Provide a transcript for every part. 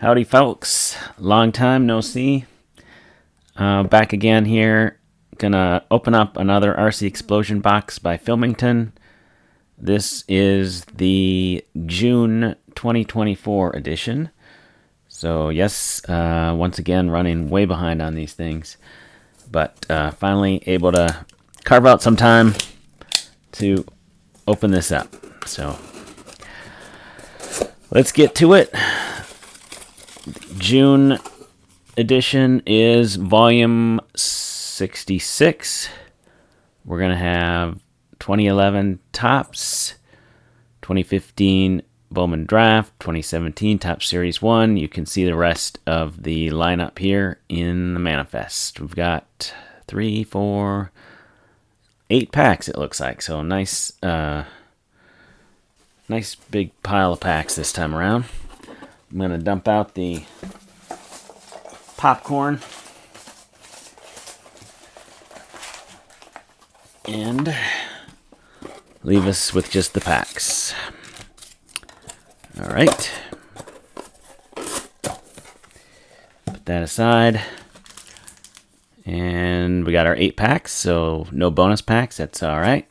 Howdy folks, long time no see. Back again here. Gonna open up another RC Explosion box by Philmington. This is the June 2024 edition. So yes, once again running way behind on these things. But finally able to carve out some time to open this up. So let's get to it. June edition is volume 66. We're going to have 2011 Topps, 2015 Bowman Draft, 2017 Topps Series 1. You can see the rest of the lineup here in the manifest. We've got 3, 4, 8 packs it looks like. So nice big pile of packs this time around. I'm going to dump out the popcorn and leave us with just the packs. All right. Put that aside. And we got our 8 packs, so no bonus packs. That's all right.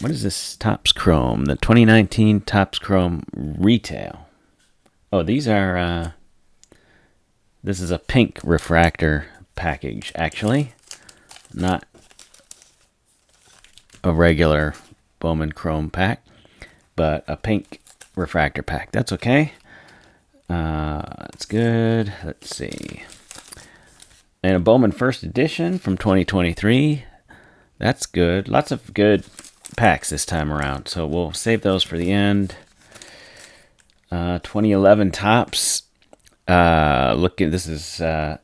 What is this Topps Chrome? The 2019 Topps Chrome Retail. Oh, these are, this is a pink refractor package, actually. Not a regular Bowman Chrome pack, but a pink refractor pack. That's okay. That's good. Let's see. And a Bowman First Edition from 2023. That's good. Lots of good packs this time around. So we'll save those for the end. 2011 Topps. This is not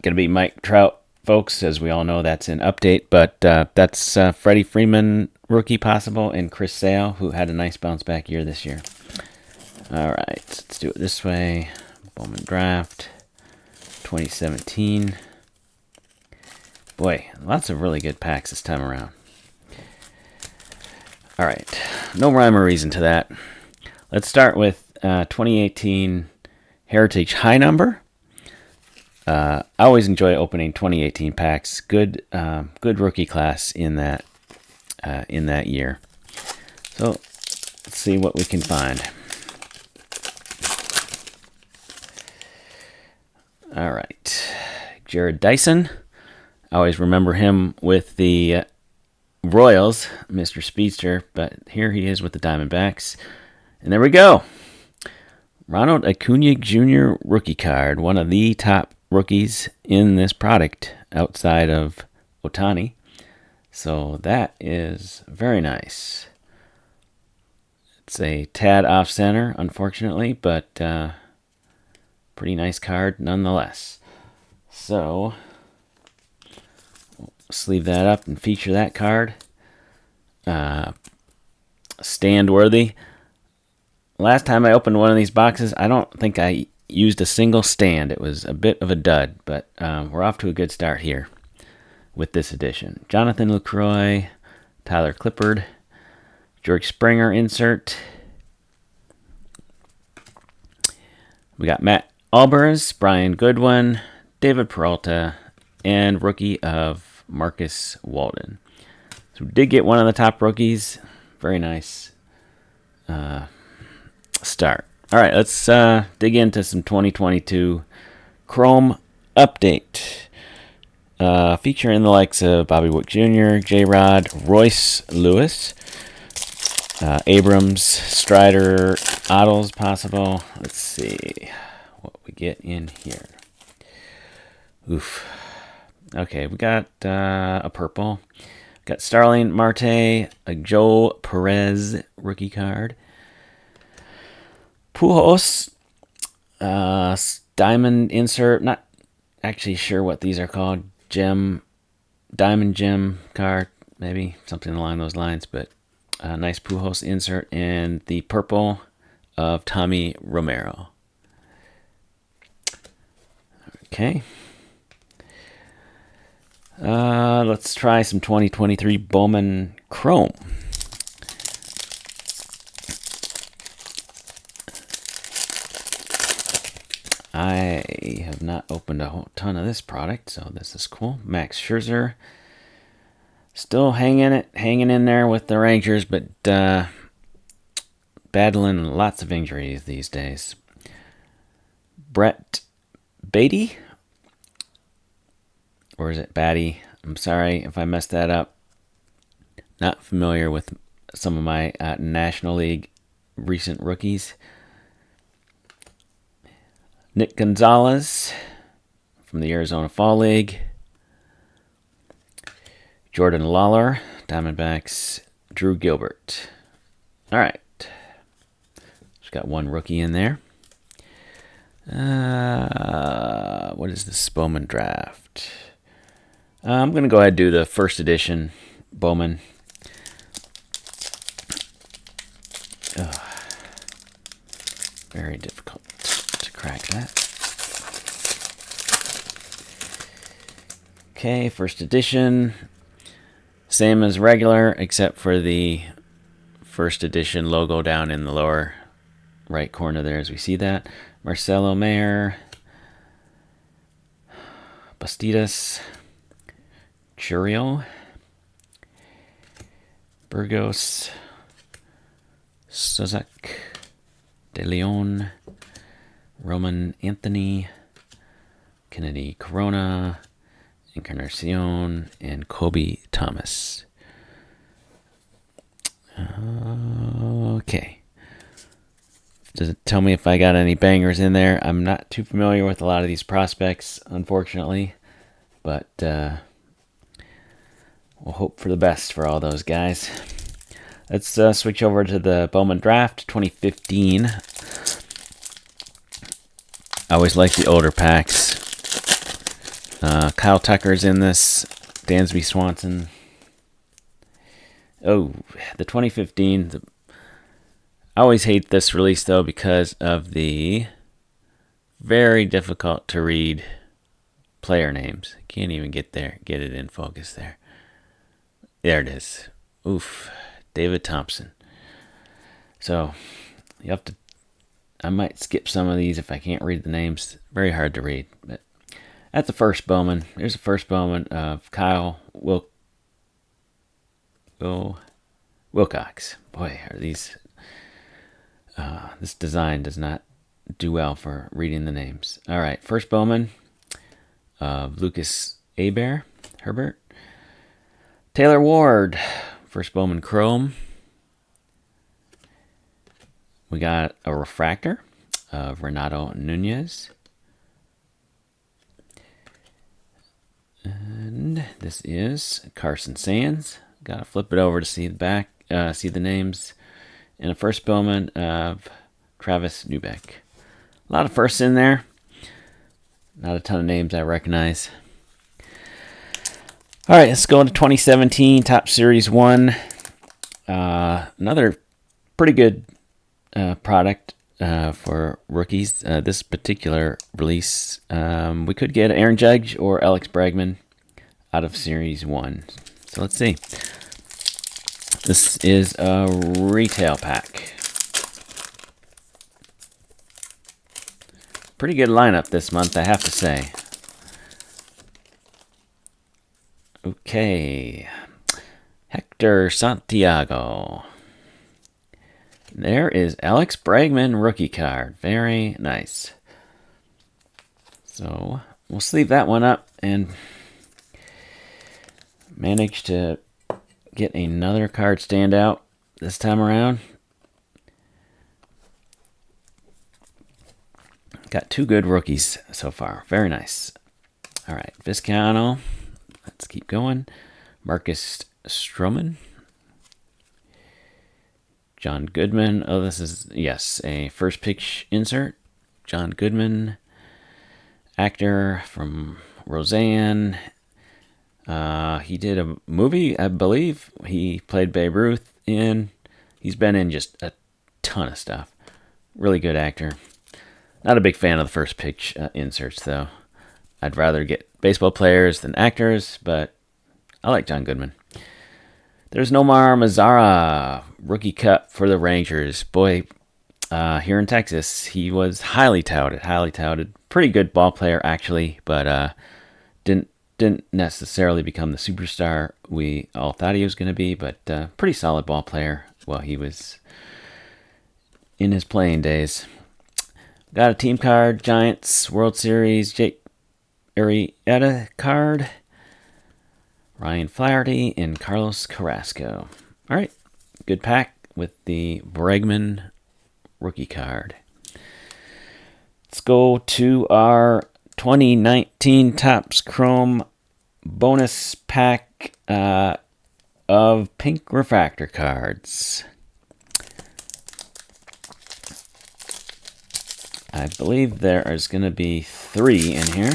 going to be Mike Trout, folks, as we all know that's an update. But that's Freddie Freeman, rookie possible, and Chris Sale, who had a nice bounce back year this year. All right, let's do it this way. Bowman Draft, 2017. Boy, lots of really good packs this time around. All right, no rhyme or reason to that. Let's start with 2018 Heritage High Number. I always enjoy opening 2018 packs. Good rookie class in that year. So let's see what we can find. All right, Jared Dyson. I always remember him with the Royals, Mr. Speedster, but here he is with the Diamondbacks. And there we go. Ronald Acuna Jr. rookie card, one of the top rookies in this product outside of Ohtani. So that is very nice. It's a tad off center, unfortunately, but pretty nice card nonetheless. So sleeve that up and feature that card. Stand worthy. Last time I opened one of these boxes, I don't think I used a single stand. It was a bit of a dud, but we're off to a good start here with this edition. Jonathan LaCroix, Tyler Clippard, George Springer insert. We got Matt Albers, Brian Goodwin, David Peralta, and rookie of Marcus Walden. So we did get one of the top rookies. Very nice start. All right, let's dig into some 2022 Chrome update. Featuring the likes of Bobby Wick Jr., J-Rod, Royce Lewis, Abrams, Strider, Ottles possible. Let's see what we get in here. Oof. Okay, we got a purple. Got Starling Marte, a Joe Perez rookie card. Pujols, diamond insert. Not actually sure what these are called. Diamond gem card, maybe something along those lines. But nice Pujols insert, and the purple of Tommy Romero. Okay. Let's try some 2023 Bowman Chrome. I have not opened a whole ton of this product, so this is cool. Max Scherzer. Still hanging in there with the Rangers, but battling lots of injuries these days. Brett Beatty? Or is it Batty? I'm sorry if I messed that up. Not familiar with some of my National League recent rookies. Nick Gonzalez from the Arizona Fall League. Jordan Lawler, Diamondbacks. Drew Gilbert. All right. Just got one rookie in there. What is this Bowman draft? I'm going to go ahead and do the first edition Bowman. Very difficult to crack that. Okay, first edition. Same as regular, except for the first edition logo down in the lower right corner there, as we see that. Marcelo Mayer, Bastidas, Churio, Burgos, Suzak, De Leon, Roman Anthony, Kennedy Corona, Encarnacion, and Kobe Thomas. Okay. Does it tell me if I got any bangers in there? I'm not too familiar with a lot of these prospects, unfortunately. But we'll hope for the best for all those guys. Let's switch over to the Bowman Draft 2015. I always like the older packs. Kyle Tucker's in this. Dansby Swanson. Oh, the 2015. I always hate this release, though, because of the very difficult to read player names. Can't even get it in focus there. There it is. Oof. David Thompson. So, you have to... I might skip some of these if I can't read the names. Very hard to read. But at the first Bowman, there's the first Bowman of Kyle Wilcox. Boy, are these... this design does not do well for reading the names. All right, first Bowman of Lucas Herbert. Taylor Ward, first Bowman Chrome. We got a refractor of Renato Nunez. And this is Carson Sands. Got to flip it over to see the back, see the names. And a first Bowman of Travis Newbeck. A lot of firsts in there. Not a ton of names I recognize. All right, let's go into 2017 Top Series 1. Another pretty good product for rookies. This particular release, we could get Aaron Judge or Alex Bregman out of Series 1. So let's see. This is a retail pack. Pretty good lineup this month, I have to say. Okay. Hector Santiago. There is Alex Bregman rookie card. Very nice. So we'll sleeve that one up and manage to get another card stand out this time around. Got two good rookies so far. Very nice. All right, Vizcaino. Let's keep going. Marcus Stroman. John Goodman. Oh, this is, yes, a first pitch insert. John Goodman. Actor from Roseanne. He did a movie, I believe. He played Babe Ruth in. He's been in just a ton of stuff. Really good actor. Not a big fan of the first pitch inserts, though. I'd rather get baseball players than actors, but I like John Goodman. There's Nomar Mazara, rookie cut for the Rangers. Boy, here in Texas. He was highly touted. Pretty good ball player, actually, but didn't necessarily become the superstar we all thought he was going to be, but pretty solid ball player while he was in his playing days. Got a team card, Giants, World Series, Jake Arrieta card, Ryan Flaherty, and Carlos Carrasco. All right, good pack with the Bregman rookie card. Let's go to our 2019 Topps Chrome bonus pack of pink refractor cards. I believe there is going to be 3 in here.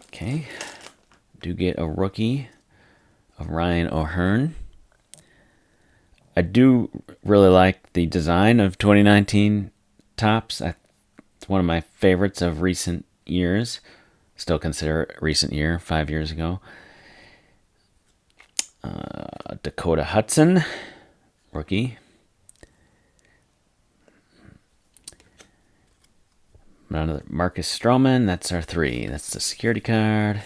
Okay. Do get a rookie of Ryan O'Hearn. I do really like the design of 2019 Topps. It's one of my favorites of recent years. Still consider it a recent year, 5 years ago. Dakota Hudson, rookie. Another Marcus Stroman. That's our 3. That's the security card.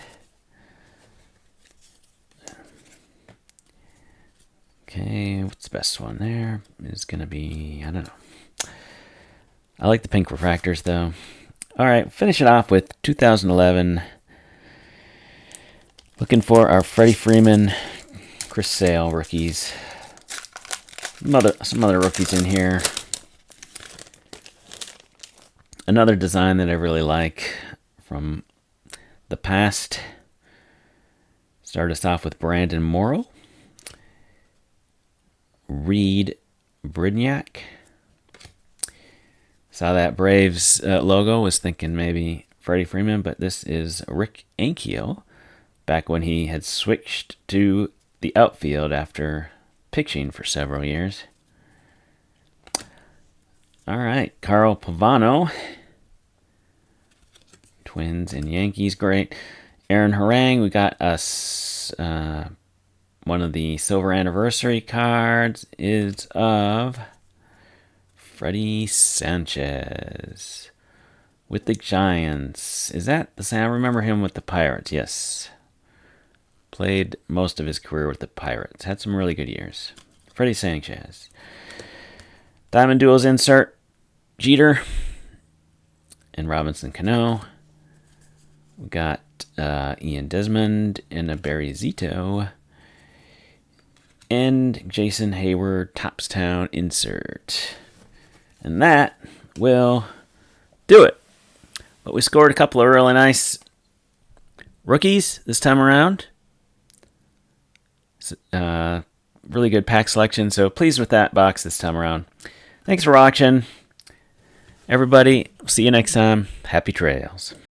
Okay, what's the best one there? Is going to be, I don't know. I like the pink refractors, though. All right, finish it off with 2011. Looking for our Freddie Freeman, Chris Sale rookies. Some other rookies in here. Another design that I really like from the past. Start us off with Brandon Morrow. Reed Brignac. Saw that Braves logo, was thinking maybe Freddie Freeman, but this is Rick Ankiel, back when he had switched to the outfield after pitching for several years. All right, Carl Pavano. Twins and Yankees, great. Aaron Harang, we got us one of the silver anniversary cards is of Freddie Sanchez with the Giants. Is that the same? I remember him with the Pirates, yes. Played most of his career with the Pirates. Had some really good years. Freddie Sanchez. Diamond Duels insert, Jeter and Robinson Cano. We got Ian Desmond and a Barry Zito. And Jason Hayward Toppstown insert. And that will do it. But we scored a couple of really nice rookies this time around. Really good pack selection, so pleased with that box this time around. Thanks for watching. Everybody, see you next time. Happy trails.